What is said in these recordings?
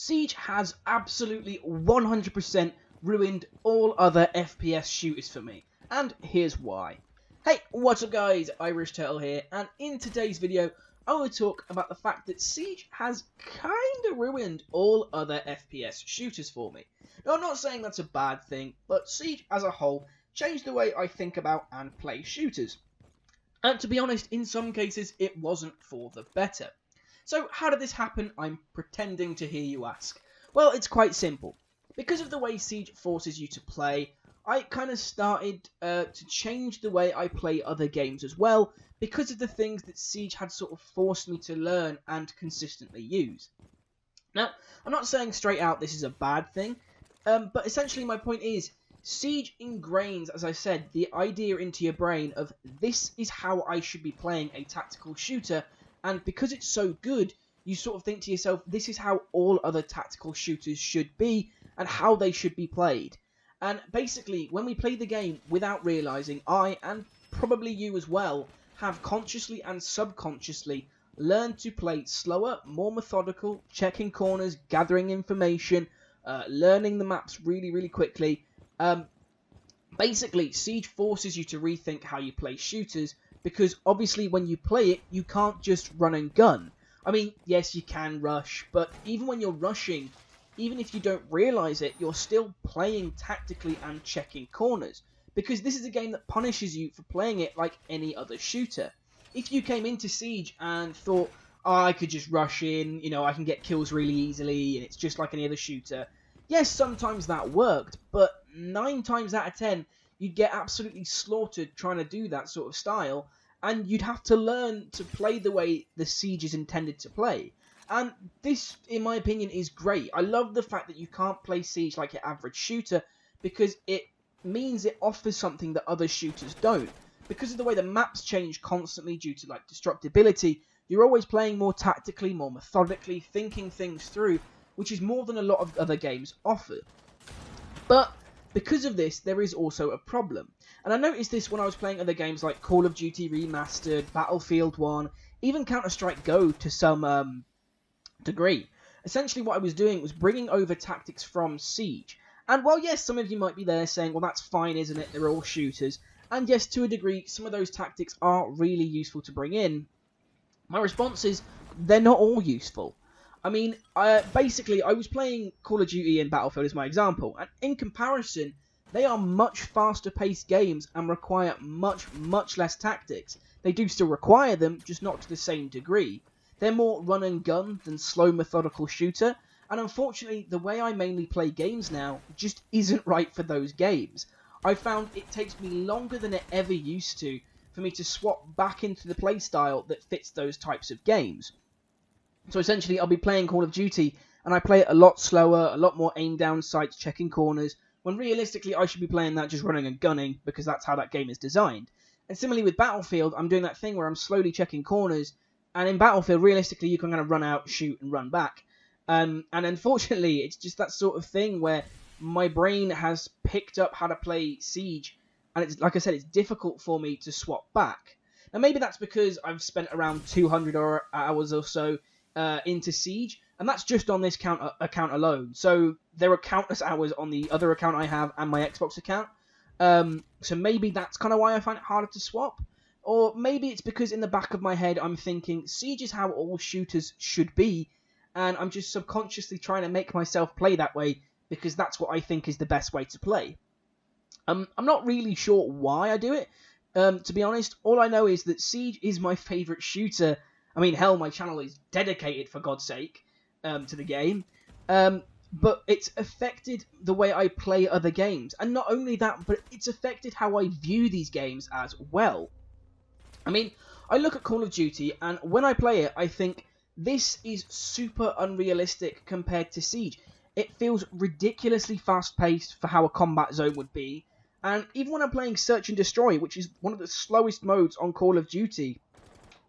Siege has absolutely 100% ruined all other FPS shooters for me, and here's why. Hey, what's up guys, Irish Turtle here, and in today's video, I will talk about the fact that Siege has kinda ruined all other FPS shooters for me. Now, I'm not saying that's a bad thing, but Siege as a whole changed the way I think about and play shooters. And to be honest, in some cases, it wasn't for the better. So how did this happen? I'm pretending to hear you ask. Well, it's quite simple. Because of the way Siege forces you to play, I kind of started to change the way I play other games as well, because of the things that Siege had sort of forced me to learn and consistently use. Now, I'm not saying straight out this is a bad thing, but essentially my point is, Siege ingrains, as I said, the idea into your brain of this is how I should be playing a tactical shooter, and because it's so good, you sort of think to yourself, this is how all other tactical shooters should be, and how they should be played. And basically, when we play the game without realising, I, and probably you as well, have consciously and subconsciously learned to play slower, more methodical, checking corners, gathering information, learning the maps really quickly. Basically, Siege forces you to rethink how you play shooters, because obviously when you play it, you can't just run and gun. I mean, yes, you can rush, but even when you're rushing, even if you don't realise it, you're still playing tactically and checking corners, because this is a game that punishes you for playing it like any other shooter. If you came into Siege and thought, oh, I could just rush in, I can get kills really easily, and it's just like any other shooter, yes, sometimes that worked, but 9 times out of 10, you'd get absolutely slaughtered trying to do that sort of style, and you'd have to learn to play the way the Siege is intended to play. And this, in my opinion, is great. I love the fact that you can't play Siege like your average shooter, because it means it offers something that other shooters don't. Because of the way the maps change constantly due to destructibility, you're always playing more tactically, more methodically, thinking things through, which is more than a lot of other games offer. But because of this, there is also a problem. And I noticed this when I was playing other games like Call of Duty Remastered, Battlefield 1, even CounterStrike Go to some degree. Essentially what I was doing was bringing over tactics from Siege. And while yes, some of you might be there saying, well, that's fine, isn't it? They're all shooters. And yes, to a degree, some of those tactics are really useful to bring in. My response is, they're not all useful. I mean, basically, I was playing Call of Duty and Battlefield as my example, and in comparison, they are much faster-paced games and require much less tactics. They do still require them, just not to the same degree. They're more run and gun than slow, methodical shooter, and unfortunately, the way I mainly play games now just isn't right for those games. I found it takes me longer than it ever used to for me to swap back into the playstyle that fits those types of games. So essentially, I'll be playing Call of Duty, and I play it a lot slower, a lot more aim-down sights, checking corners, when realistically I should be playing that just running and gunning, because that's how that game is designed. And similarly with Battlefield, I'm doing that thing where I'm slowly checking corners, and in Battlefield, realistically, you can kind of run out, shoot, and run back. And unfortunately, it's just that sort of thing where my brain has picked up how to play Siege, and it's like I said, it's difficult for me to swap back. Now, maybe that's because I've spent around 200 hours or so into Siege, and that's just on this account alone. So there are countless hours on the other account I have and my Xbox account. So maybe that's kind of why I find it harder to swap. Or maybe it's because in the back of my head I'm thinking Siege is how all shooters should be, and I'm just subconsciously trying to make myself play that way because that's what I think is the best way to play. I'm not really sure why I do it. To be honest, all I know is that Siege is my favourite shooter. I mean, hell, my channel is dedicated, for God's sake, to the game. But it's affected the way I play other games. And not only that, but it's affected how I view these games as well. I mean, I look at Call of Duty, and when I play it, I think, this is super unrealistic compared to Siege. It feels ridiculously fast-paced for how a combat zone would be. And even when I'm playing Search and Destroy, which is one of the slowest modes on Call of Duty,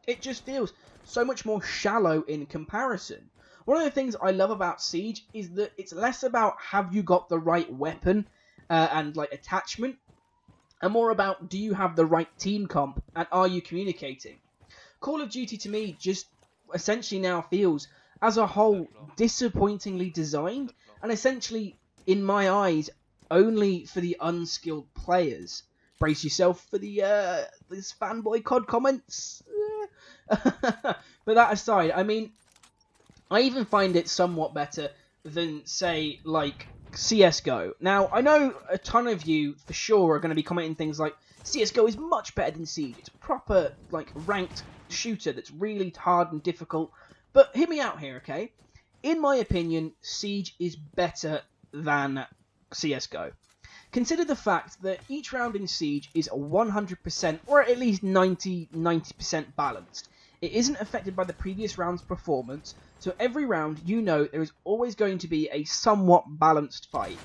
it just feels so much more shallow in comparison. One of the things I love about Siege is that it's less about have you got the right weapon and attachment, and more about do you have the right team comp and are you communicating. Call of Duty to me just essentially now feels as a whole, disappointingly designed, and essentially, in my eyes, only for the unskilled players. Brace yourself for the this fanboy COD comments. But that aside, I mean, I even find it somewhat better than, say, like CSGO. Now, I know a ton of you, for sure, are going to be commenting things like, CSGO is much better than Siege. It's a proper, like, ranked shooter that's really hard and difficult. But hear me out here, okay? In my opinion, Siege is better than CSGO. Consider the fact that each round in Siege is 100% or at least 90% balanced. It isn't affected by the previous round's performance, so every round you know there is always going to be a somewhat balanced fight.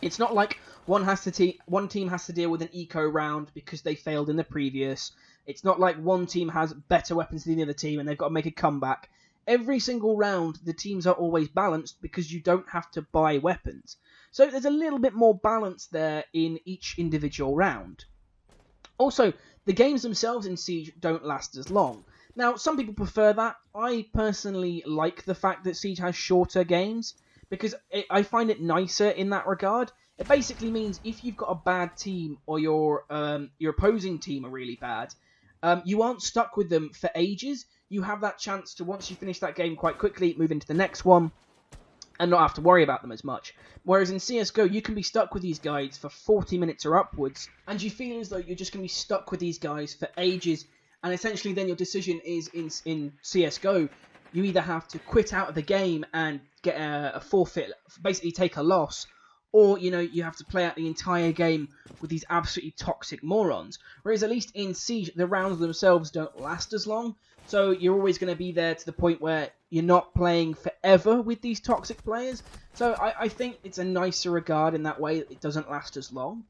It's not like one team has to deal with an eco round because they failed in the previous. It's not like one team has better weapons than the other team and they've got to make a comeback. Every single round, the teams are always balanced because you don't have to buy weapons. So there's a little bit more balance there in each individual round. Also, the games themselves in Siege don't last as long. Now, some people prefer that. I personally like the fact that Siege has shorter games because I find it nicer in that regard. It basically means if you've got a bad team or your opposing team are really bad, you aren't stuck with them for ages. You have that chance to, once you finish that game quite quickly, move into the next one and not have to worry about them as much. Whereas in CSGO, you can be stuck with these guys for 40 minutes or upwards, and you feel as though you're just going to be stuck with these guys for ages, and essentially then your decision is, in CSGO, you either have to quit out of the game and get a forfeit, basically take a loss, or, you know, you have to play out the entire game with these absolutely toxic morons. Whereas at least in Siege, the rounds themselves don't last as long, so you're always going to be there to the point where you're not playing forever with these toxic players. So I think it's a nicer regard in that way. It doesn't last as long.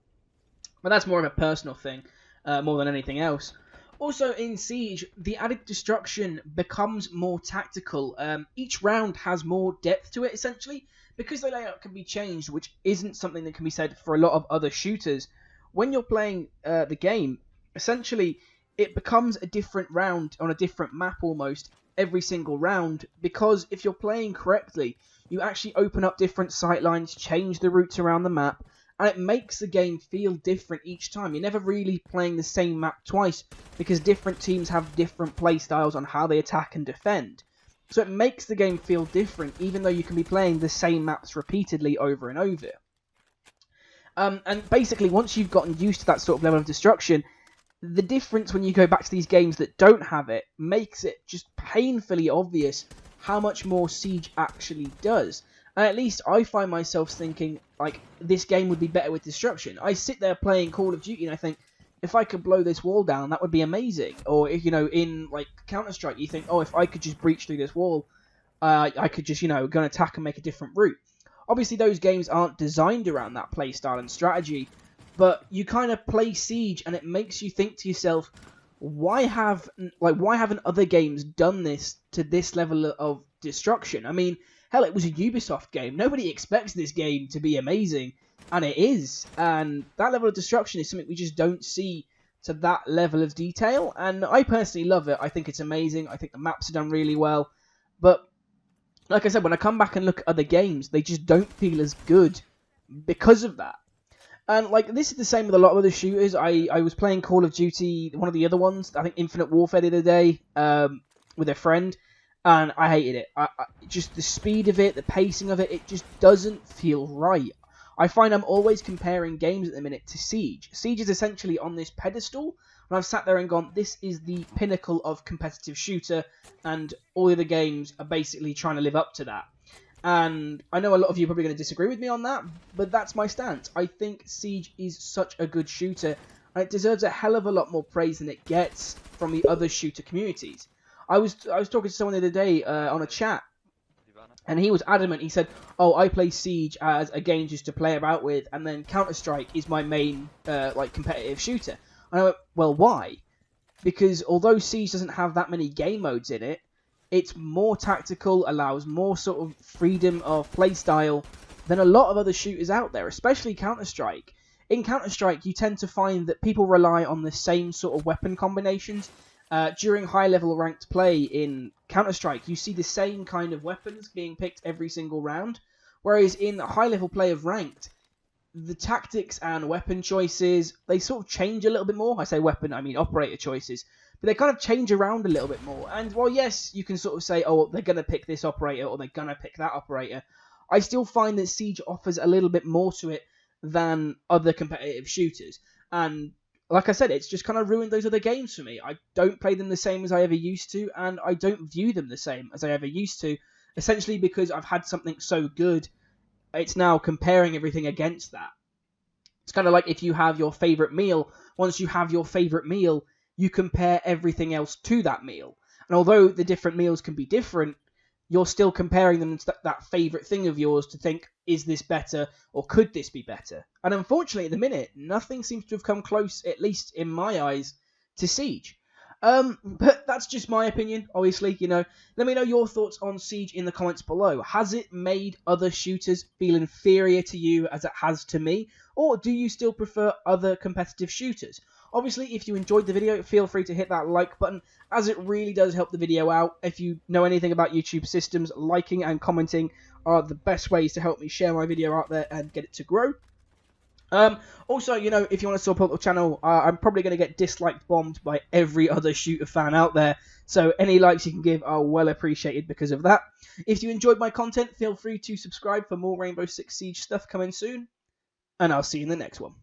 But that's more of a personal thing, more than anything else. Also, in Siege, the added destruction becomes more tactical. Each round has more depth to it, essentially, because the layout can be changed, which isn't something that can be said for a lot of other shooters. When you're playing the game, essentially, it becomes a different round on a different map almost every single round, because if you're playing correctly, you actually open up different sight lines, change the routes around the map, and it makes the game feel different each time. You're never really playing the same map twice, because different teams have different play styles on how they attack and defend. So it makes the game feel different, even though you can be playing the same maps repeatedly over and over. And basically, once you've gotten used to that sort of level of destruction, the difference when you go back to these games that don't have it makes it just painfully obvious how much more Siege actually does. And at least I find myself thinking, like, this game would be better with destruction. I sit there playing Call of Duty and I think, if I could blow this wall down, that would be amazing. Or, if, you know, in, like, CounterStrike, you think, oh, if I could just breach through this wall, I could just, you know, go and attack and make a different route. Obviously, those games aren't designed around that playstyle and strategy, but you kind of play Siege, and it makes you think to yourself, why haven't other games done this to this level of destruction? I mean, hell, it was a Ubisoft game. Nobody expects this game to be amazing, and it is. And that level of destruction is something we just don't see to that level of detail, and I personally love it. I think it's amazing. I think the maps are done really well, but like I said, when I come back and look at other games, they just don't feel as good because of that. And, like, this is the same with a lot of other shooters. I was playing Call of Duty, one of the other ones, I think Infinite Warfare the other day, with a friend, and I hated it. Just the speed of it, the pacing of it just doesn't feel right. I find I'm always comparing games at the minute to Siege. Siege is essentially on this pedestal, and I've sat there and gone, this is the pinnacle of competitive shooter, and all the other games are basically trying to live up to that. And I know a lot of you are probably going to disagree with me on that, but that's my stance. I think Siege is such a good shooter, and it deserves a hell of a lot more praise than it gets from the other shooter communities. I was talking to someone the other day on a chat, and he was adamant. He said, oh, I play Siege as a game just to play about with, and then CounterStrike is my main like competitive shooter. And I went, well, why? Because although Siege doesn't have that many game modes in it, it's more tactical, allows more sort of freedom of playstyle than a lot of other shooters out there, especially Counter-Strike. In Counter-Strike, you tend to find that people rely on the same sort of weapon combinations, during high-level ranked play in CounterStrike, you see the same kind of weapons being picked every single round, whereas in high-level play of ranked, the tactics and weapon choices, they sort of change a little bit more. I say weapon, I mean operator choices. But they kind of change around a little bit more. And while, yes, you can sort of say, oh, they're going to pick this operator or they're going to pick that operator, I still find that Siege offers a little bit more to it than other competitive shooters. And like I said, it's just kind of ruined those other games for me. I don't play them the same as I ever used to, and I don't view them the same as I ever used to, essentially because I've had something so good. It's now comparing everything against that. It's kind of like if you have your favorite meal. Once you have your favorite meal, you compare everything else to that meal. And although the different meals can be different, you're still comparing them to that favorite thing of yours to think, is this better or could this be better? And unfortunately, at the minute, nothing seems to have come close, at least in my eyes, to Siege. But that's just my opinion, obviously, Let me know your thoughts on Siege in the comments below. Has it made other shooters feel inferior to you as it has to me? Or do you still prefer other competitive shooters? Obviously, if you enjoyed the video, feel free to hit that like button, as it really does help the video out. If you know anything about YouTube systems, liking and commenting are the best ways to help me share my video out there and get it to grow. Also, if you want to support the channel, I'm probably going to get disliked bombed by every other shooter fan out there. So any likes you can give are well appreciated because of that. If you enjoyed my content, feel free to subscribe for more Rainbow Six Siege stuff coming soon. And I'll see you in the next one.